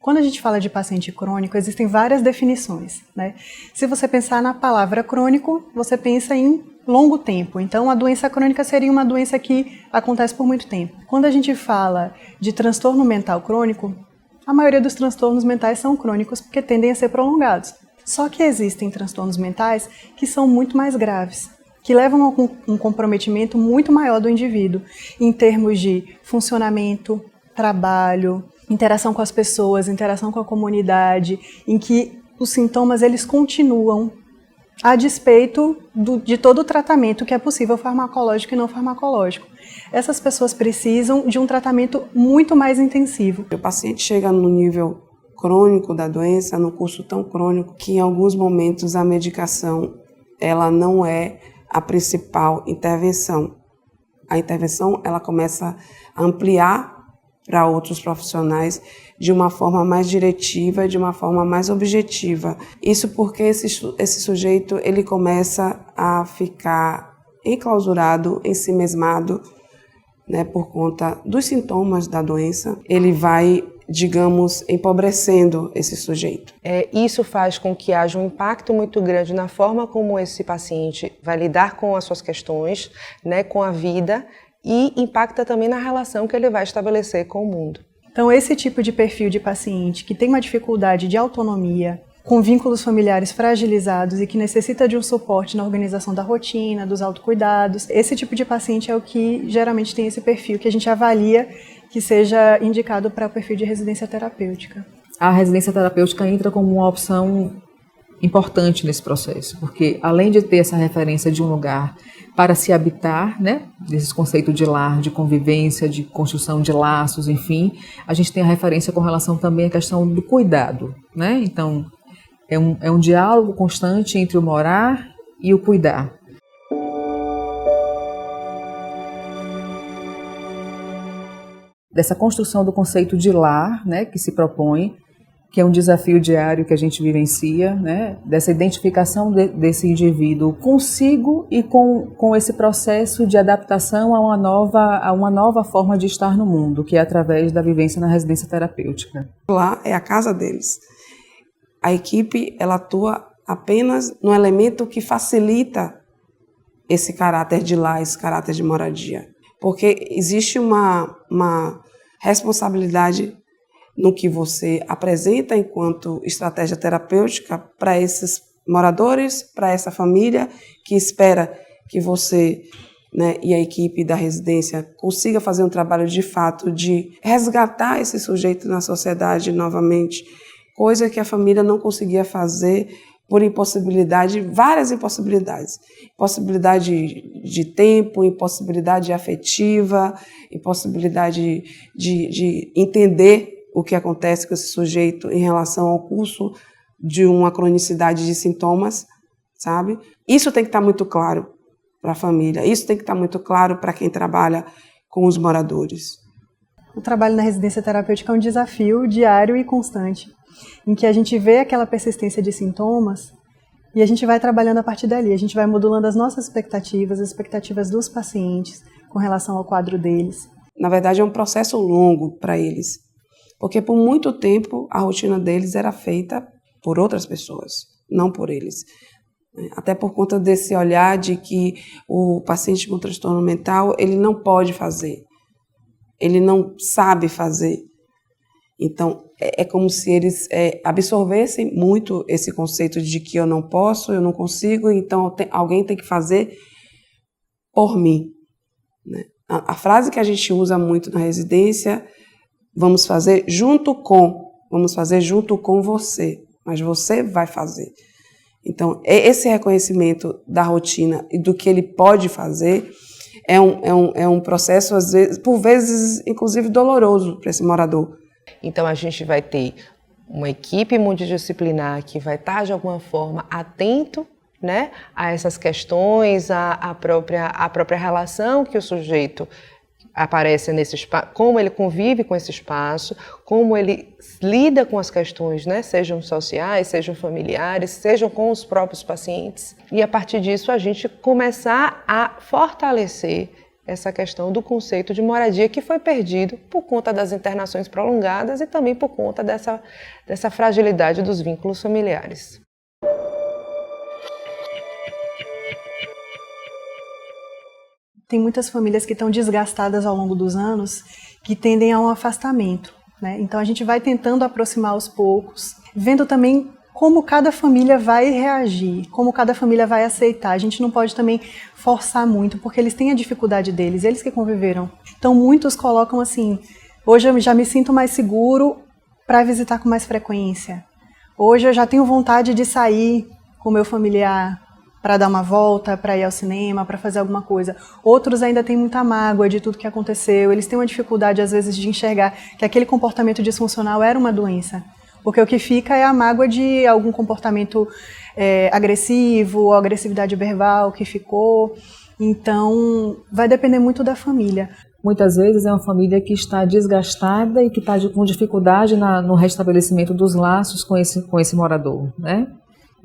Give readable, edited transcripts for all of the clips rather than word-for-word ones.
Quando a gente fala de paciente crônico, existem várias definições, né? Se você pensar na palavra crônico, você pensa em longo tempo. Então, a doença crônica seria uma doença que acontece por muito tempo. Quando a gente fala de transtorno mental crônico, a maioria dos transtornos mentais são crônicos porque tendem a ser prolongados. Só que existem transtornos mentais que são muito mais graves, que levam a um comprometimento muito maior do indivíduo, em termos de funcionamento, trabalho, interação com as pessoas, interação com a comunidade, em que os sintomas eles continuam a despeito de todo o tratamento que é possível farmacológico e não farmacológico. Essas pessoas precisam de um tratamento muito mais intensivo. O paciente chega no nível crônico da doença, no curso tão crônico, que em alguns momentos a medicação ela não é a principal intervenção. A intervenção ela começa a ampliar para outros profissionais de uma forma mais diretiva, de uma forma mais objetiva. Isso porque esse sujeito ele começa a ficar enclausurado, ensimesmado, né, por conta dos sintomas da doença. Ele vai, digamos, empobrecendo esse sujeito. Isso faz com que haja um impacto muito grande na forma como esse paciente vai lidar com as suas questões, né, com a vida, e impacta também na relação que ele vai estabelecer com o mundo. Então, esse tipo de perfil de paciente que tem uma dificuldade de autonomia, com vínculos familiares fragilizados e que necessita de um suporte na organização da rotina, dos autocuidados, esse tipo de paciente é o que geralmente tem esse perfil que a gente avalia que seja indicado para o perfil de residência terapêutica. A residência terapêutica entra como uma opção importante nesse processo, porque além de ter essa referência de um lugar para se habitar, né, desses conceitos de lar, de convivência, de construção de laços, enfim, a gente tem a referência com relação também à questão do cuidado, né? Então, é um diálogo constante entre o morar e o cuidar. Dessa construção do conceito de lar, né, que se propõe, que é um desafio diário que a gente vivencia, né, dessa identificação desse indivíduo consigo e com esse processo de adaptação a uma nova forma de estar no mundo, que é através da vivência na residência terapêutica. Lá é a casa deles. A equipe ela atua apenas no elemento que facilita esse caráter de lar, esse caráter de moradia. Porque existe uma responsabilidade no que você apresenta enquanto estratégia terapêutica para esses moradores, para essa família que espera que você, né, e a equipe da residência consiga fazer um trabalho de fato de resgatar esse sujeito na sociedade novamente, coisa que a família não conseguia fazer por impossibilidade, várias impossibilidades. Impossibilidade de tempo, impossibilidade afetiva, impossibilidade de entender o que acontece com esse sujeito em relação ao curso de uma cronicidade de sintomas, sabe? Isso tem que estar muito claro para a família, isso tem que estar muito claro para quem trabalha com os moradores. O trabalho na residência terapêutica é um desafio diário e constante, em que a gente vê aquela persistência de sintomas e a gente vai trabalhando a partir dali, a gente vai modulando as nossas expectativas, as expectativas dos pacientes com relação ao quadro deles. Na verdade, é um processo longo para eles, porque por muito tempo a rotina deles era feita por outras pessoas, não por eles. Até por conta desse olhar de que o paciente com transtorno mental, ele não pode fazer, ele não sabe fazer. Então, é como se eles absorvessem muito esse conceito de que eu não posso, eu não consigo, então alguém tem que fazer por mim, né? A frase que a gente usa muito na residência, vamos fazer junto com você, mas você vai fazer. Então, esse reconhecimento da rotina e do que ele pode fazer é um processo, às vezes, por vezes, inclusive, doloroso para esse morador. Então, a gente vai ter uma equipe multidisciplinar que vai estar, de alguma forma, atento, né, a essas questões, a própria relação que o sujeito aparece nesse espaço, como ele convive com esse espaço, como ele lida com as questões, né, sejam sociais, sejam familiares, sejam com os próprios pacientes. E a partir disso a gente começar a fortalecer essa questão do conceito de moradia que foi perdido por conta das internações prolongadas e também por conta dessa fragilidade dos vínculos familiares. Tem muitas famílias que estão desgastadas ao longo dos anos que tendem a um afastamento, né? Então a gente vai tentando aproximar aos poucos, vendo também como cada família vai reagir, como cada família vai aceitar. A gente não pode também forçar muito, porque eles têm a dificuldade deles, eles que conviveram. Então muitos colocam assim, hoje eu já me sinto mais seguro para visitar com mais frequência. Hoje eu já tenho vontade de sair com o meu familiar para dar uma volta, para ir ao cinema, para fazer alguma coisa. Outros ainda têm muita mágoa de tudo que aconteceu, eles têm uma dificuldade às vezes de enxergar que aquele comportamento disfuncional era uma doença. Porque o que fica é a mágoa de algum comportamento agressivo, ou agressividade verbal que ficou. Então, vai depender muito da família. Muitas vezes é uma família que está desgastada e que está com dificuldade no restabelecimento dos laços com esse morador, né?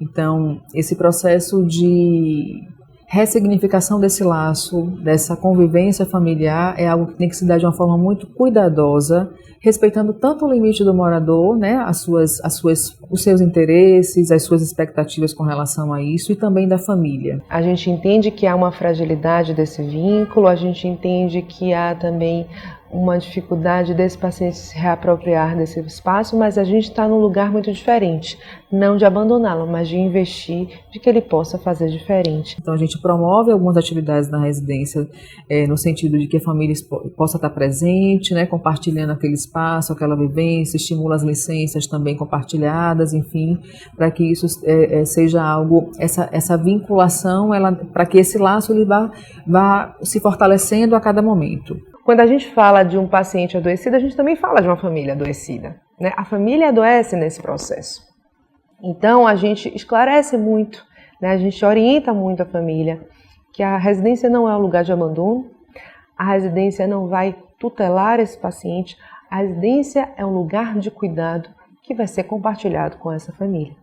Então, esse processo de ressignificação desse laço, dessa convivência familiar, é algo que tem que se dar de uma forma muito cuidadosa, respeitando tanto o limite do morador, né, os seus interesses, as suas expectativas com relação a isso, e também da família. A gente entende que há uma fragilidade desse vínculo, a gente entende que há também uma dificuldade desse paciente se reapropriar desse espaço, mas a gente está num lugar muito diferente, não de abandoná-lo, mas de investir, de que ele possa fazer diferente. Então a gente promove algumas atividades na residência, no sentido de que a família possa estar presente, né, compartilhando aquele espaço, aquela vivência, estimula as licenças também compartilhadas, enfim, para que isso seja algo, essa vinculação, para que esse laço ele vá se fortalecendo a cada momento. Quando a gente fala de um paciente adoecido, a gente também fala de uma família adoecida, né? A família adoece nesse processo. Então, a gente esclarece muito, né? A gente orienta muito a família que a residência não é um lugar de abandono, a residência não vai tutelar esse paciente, a residência é um lugar de cuidado que vai ser compartilhado com essa família.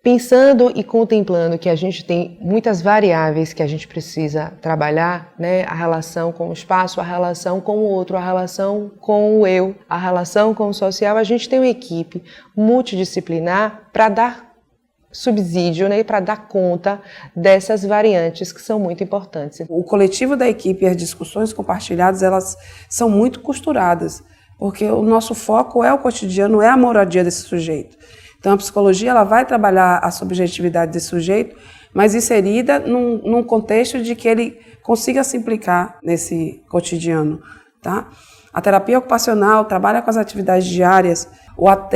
Pensando e contemplando que a gente tem muitas variáveis que a gente precisa trabalhar, né? A relação com o espaço, a relação com o outro, a relação com o eu, a relação com o social, a gente tem uma equipe multidisciplinar para dar subsídio, né? Para dar conta dessas variantes que são muito importantes. O coletivo da equipe e as discussões compartilhadas, elas são muito costuradas, porque o nosso foco é o cotidiano, é a moradia desse sujeito. Então, a psicologia ela vai trabalhar a subjetividade desse sujeito, mas inserida num contexto de que ele consiga se implicar nesse cotidiano. Tá? A terapia ocupacional trabalha com as atividades diárias. O AT,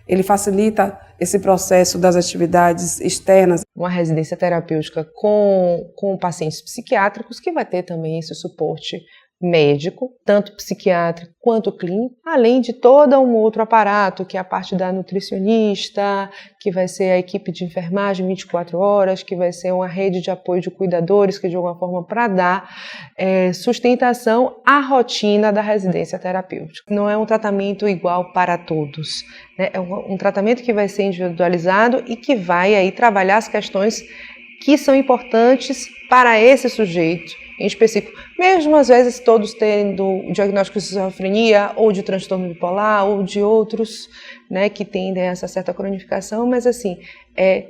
ele facilita esse processo das atividades externas. Uma residência terapêutica com pacientes psiquiátricos, que vai ter também esse suporte médico, tanto psiquiátrico quanto clínico, além de todo um outro aparato, que é a parte da nutricionista, que vai ser a equipe de enfermagem 24 horas, que vai ser uma rede de apoio de cuidadores, que de alguma forma para dar sustentação à rotina da residência terapêutica. Não é um tratamento igual para todos, né? É um tratamento que vai ser individualizado e que vai aí trabalhar as questões que são importantes para esse sujeito em específico, mesmo às vezes todos tendo o diagnóstico de esquizofrenia ou de transtorno bipolar ou de outros, né, que tendem a essa certa cronificação, mas assim,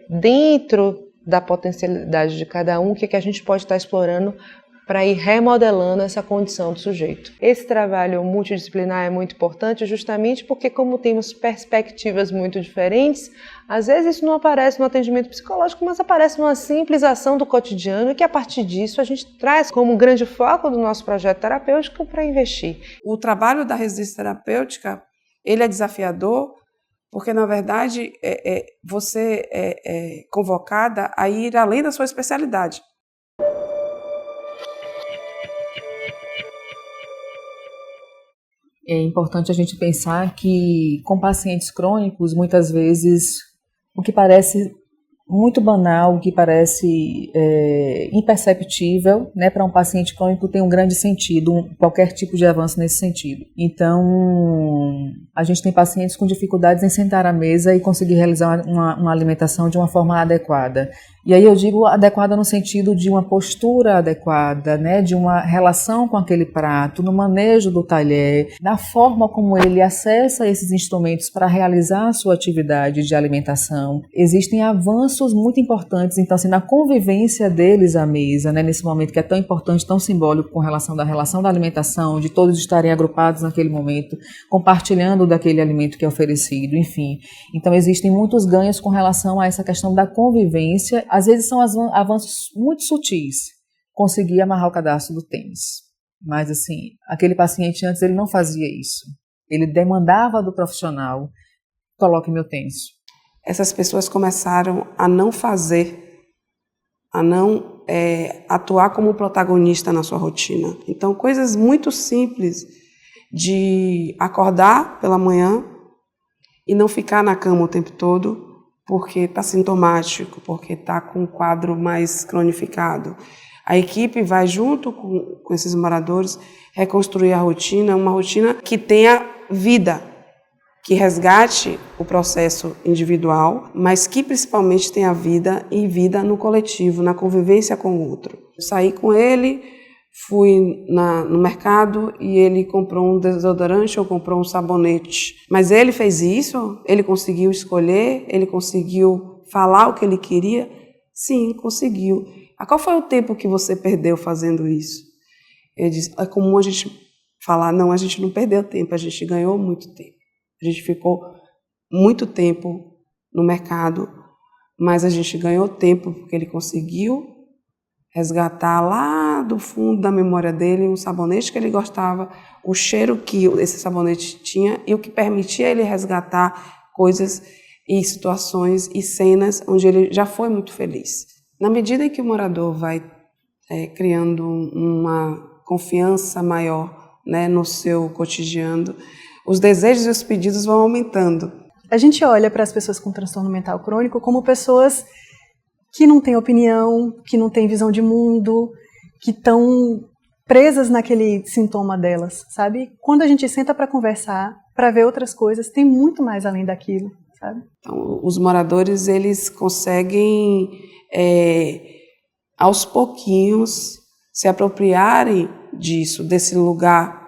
dentro da potencialidade de cada um, o que a gente pode estar explorando para ir remodelando essa condição do sujeito. Esse trabalho multidisciplinar é muito importante justamente porque, como temos perspectivas muito diferentes, às vezes isso não aparece no atendimento psicológico, mas aparece numa simples ação do cotidiano, e que a partir disso a gente traz como grande foco do nosso projeto terapêutico para investir. O trabalho da residência terapêutica, ele é desafiador, porque, na verdade, você é convocada a ir além da sua especialidade. É importante a gente pensar que com pacientes crônicos, muitas vezes, o que parece muito banal, que parece imperceptível, né, para um paciente crônico tem um grande sentido, qualquer tipo de avanço nesse sentido. Então, a gente tem pacientes com dificuldades em sentar à mesa e conseguir realizar uma alimentação de uma forma adequada. E aí eu digo adequada no sentido de uma postura adequada, né, de uma relação com aquele prato, no manejo do talher, da forma como ele acessa esses instrumentos para realizar a sua atividade de alimentação. Existem avanços muito importantes, então, assim, na convivência deles à mesa, né, nesse momento que é tão importante, tão simbólico com relação da alimentação, de todos estarem agrupados naquele momento, compartilhando daquele alimento que é oferecido, enfim. Então, existem muitos ganhos com relação a essa questão da convivência. Às vezes são avanços muito sutis, conseguir amarrar o cadastro do tênis. Mas, assim, aquele paciente antes, ele não fazia isso. Ele demandava do profissional, coloque meu tênis. Essas pessoas começaram a não fazer, a não atuar como protagonista na sua rotina. Então, coisas muito simples de acordar pela manhã e não ficar na cama o tempo todo, porque está sintomático, porque está com um quadro mais cronificado. A equipe vai junto com esses moradores reconstruir a rotina, uma rotina que tenha vida, que resgate o processo individual, mas que principalmente tenha vida e vida no coletivo, na convivência com o outro. Eu saí com ele, fui no mercado e ele comprou um desodorante ou comprou um sabonete. Mas ele fez isso? Ele conseguiu escolher? Ele conseguiu falar o que ele queria? Sim, conseguiu. Qual foi o tempo que você perdeu fazendo isso? Ele disse, é comum a gente falar, não, a gente não perdeu tempo, a gente ganhou muito tempo. A gente ficou muito tempo no mercado, mas a gente ganhou tempo porque ele conseguiu resgatar lá do fundo da memória dele um sabonete que ele gostava, o cheiro que esse sabonete tinha e o que permitia ele resgatar coisas e situações e cenas onde ele já foi muito feliz. Na medida em que o morador vai criando uma confiança maior, né, no seu cotidiano, os desejos e os pedidos vão aumentando. A gente olha para as pessoas com transtorno mental crônico como pessoas que não têm opinião, que não têm visão de mundo, que estão presas naquele sintoma delas, sabe? Quando a gente senta para conversar, para ver outras coisas, tem muito mais além daquilo, sabe? Então, os moradores, eles conseguem, aos pouquinhos, se apropriarem disso, desse lugar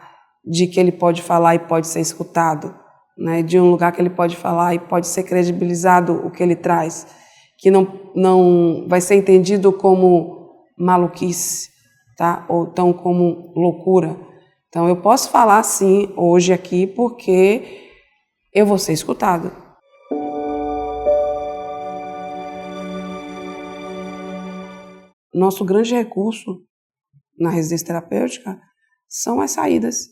de que ele pode falar e pode ser escutado, né? De um lugar que ele pode falar e pode ser credibilizado o que ele traz, que não vai ser entendido como maluquice, tá? Ou tão como loucura. Então, eu posso falar sim hoje aqui porque eu vou ser escutado. Nosso grande recurso na residência terapêutica são as saídas.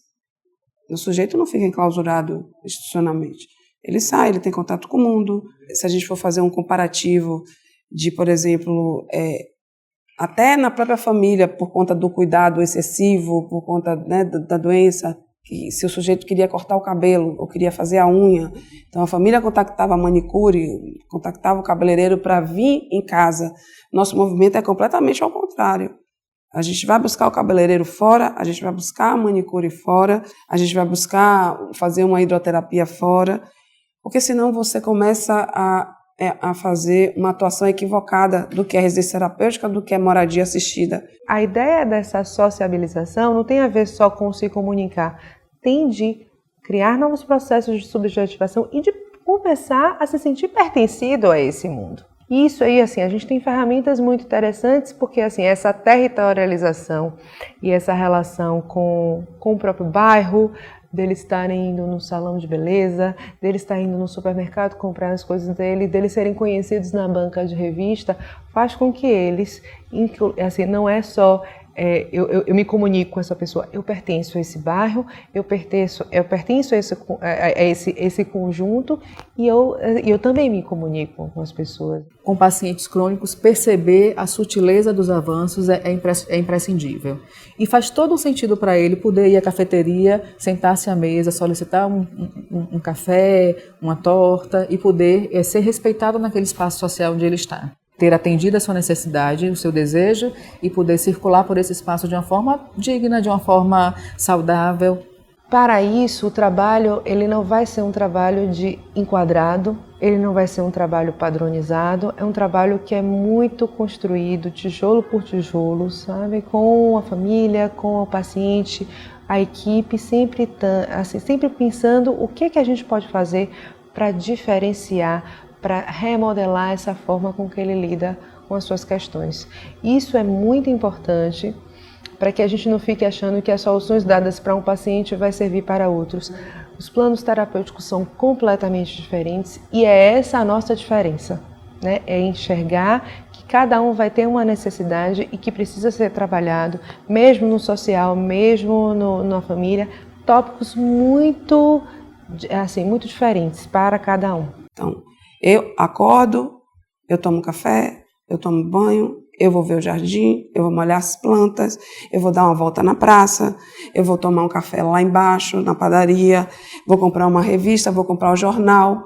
O sujeito não fica enclausurado institucionalmente. Ele sai, ele tem contato com o mundo. Se a gente for fazer um comparativo de, por exemplo, até na própria família, por conta do cuidado excessivo, por conta, né, da doença, que se o sujeito queria cortar o cabelo ou queria fazer a unha, então a família contactava a manicure, contactava o cabeleireiro para vir em casa. Nosso movimento é completamente ao contrário. A gente vai buscar o cabeleireiro fora, a gente vai buscar a manicure fora, a gente vai buscar fazer uma hidroterapia fora, porque senão você começa a fazer uma atuação equivocada do que é residência terapêutica, do que é moradia assistida. A ideia dessa sociabilização não tem a ver só com se comunicar, tem de criar novos processos de subjetivação e de começar a se sentir pertencido a esse mundo. Isso aí, assim, a gente tem ferramentas muito interessantes porque, assim, essa territorialização e essa relação com o próprio bairro, deles estarem indo no salão de beleza, deles estarem indo no supermercado comprar as coisas deles serem conhecidos na banca de revista, faz com que eles, assim, não é só eu me comunico com essa pessoa, eu pertenço a esse bairro, eu pertenço a esse conjunto e eu também me comunico com as pessoas. Com pacientes crônicos, perceber a sutileza dos avanços é imprescindível. E faz todo o sentido para ele poder ir à cafeteria, sentar-se à mesa, solicitar um café, uma torta e poder ser respeitado naquele espaço social onde ele está. ter atendido a sua necessidade, o seu desejo e poder circular por esse espaço de uma forma digna, de uma forma saudável. Para isso, o trabalho ele não vai ser um trabalho de enquadrado, ele não vai ser um trabalho padronizado, é um trabalho que é muito construído, tijolo por tijolo, sabe? Com a família, com o paciente, a equipe, sempre pensando o que a gente pode fazer para diferenciar, para remodelar essa forma com que ele lida com as suas questões. Isso é muito importante para que a gente não fique achando que as soluções dadas para um paciente vai servir para outros. Os planos terapêuticos são completamente diferentes e é essa a nossa diferença, né? É enxergar que cada um vai ter uma necessidade e que precisa ser trabalhado, mesmo no social, mesmo na família, tópicos muito diferentes para cada um. Então, eu acordo, eu tomo café, eu tomo banho, eu vou ver o jardim, eu vou molhar as plantas, eu vou dar uma volta na praça, eu vou tomar um café lá embaixo, na padaria, vou comprar uma revista, vou comprar um jornal.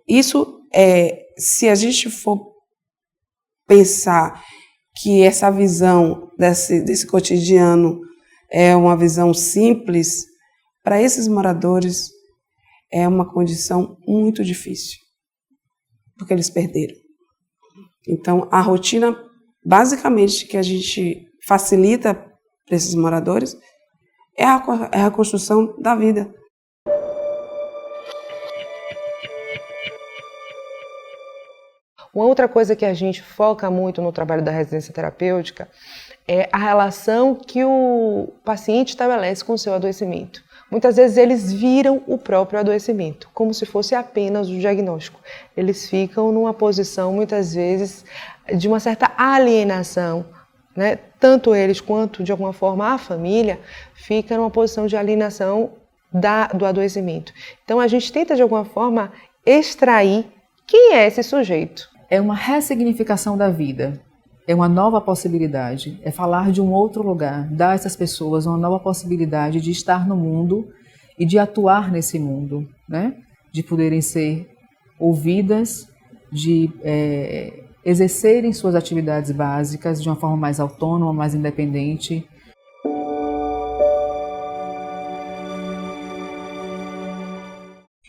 Isso se a gente for pensar que essa visão desse cotidiano é uma visão simples, para esses moradores é uma condição muito difícil, porque eles perderam. Então, a rotina, basicamente, que a gente facilita para esses moradores é a construção da vida. Uma outra coisa que a gente foca muito no trabalho da residência terapêutica é a relação que o paciente estabelece com o seu adoecimento. Muitas vezes eles viram o próprio adoecimento, como se fosse apenas o diagnóstico. Eles ficam numa posição, muitas vezes, de uma certa alienação, né? Tanto eles quanto, de alguma forma, a família fica numa posição de alienação do adoecimento. Então, a gente tenta, de alguma forma, extrair quem é esse sujeito. É uma ressignificação da vida. É uma nova possibilidade, é falar de um outro lugar, dar a essas pessoas uma nova possibilidade de estar no mundo e de atuar nesse mundo, né? De poderem ser ouvidas, de exercerem suas atividades básicas de uma forma mais autônoma, mais independente.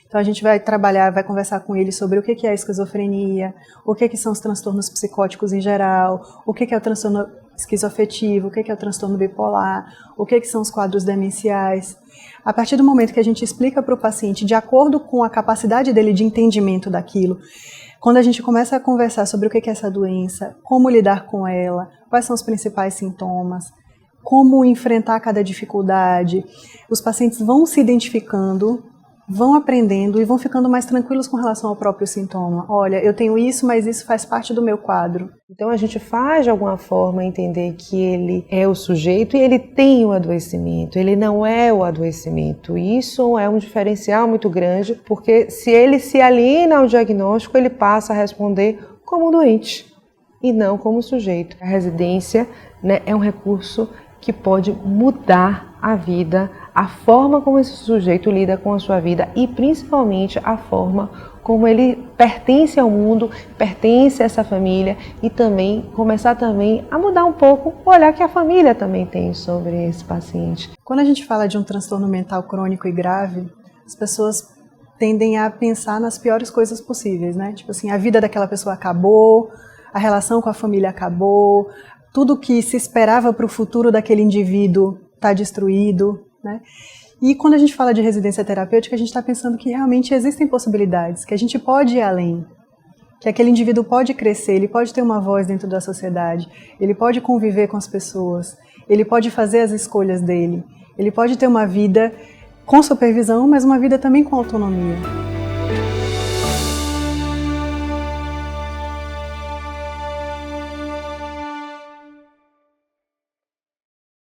Então a gente vai trabalhar, vai conversar com ele sobre o que é a esquizofrenia, o que são os transtornos psicóticos em geral, o que é o transtorno esquizoafetivo, o que é o transtorno bipolar, o que são os quadros demenciais. A partir do momento que a gente explica para o paciente, de acordo com a capacidade dele de entendimento daquilo, quando a gente começa a conversar sobre o que é essa doença, como lidar com ela, quais são os principais sintomas, como enfrentar cada dificuldade, os pacientes vão se identificando, vão aprendendo e vão ficando mais tranquilos com relação ao próprio sintoma. Olha, eu tenho isso, mas isso faz parte do meu quadro. Então a gente faz de alguma forma entender que ele é o sujeito e ele tem o adoecimento, ele não é o adoecimento. Isso é um diferencial muito grande, porque se ele se aliena ao diagnóstico, ele passa a responder como doente e não como sujeito. A residência, né, é um recurso que pode mudar a vida, a forma como esse sujeito lida com a sua vida e principalmente a forma como ele pertence ao mundo, pertence a essa família e também começar também a mudar um pouco o olhar que a família também tem sobre esse paciente. Quando a gente fala de um transtorno mental crônico e grave, as pessoas tendem a pensar nas piores coisas possíveis, né? Tipo assim, a vida daquela pessoa acabou, a relação com a família acabou, tudo que se esperava para o futuro daquele indivíduo está destruído, né? E quando a gente fala de residência terapêutica, a gente está pensando que realmente existem possibilidades, que a gente pode ir além, que aquele indivíduo pode crescer, ele pode ter uma voz dentro da sociedade, ele pode conviver com as pessoas, ele pode fazer as escolhas dele, ele pode ter uma vida com supervisão, mas uma vida também com autonomia.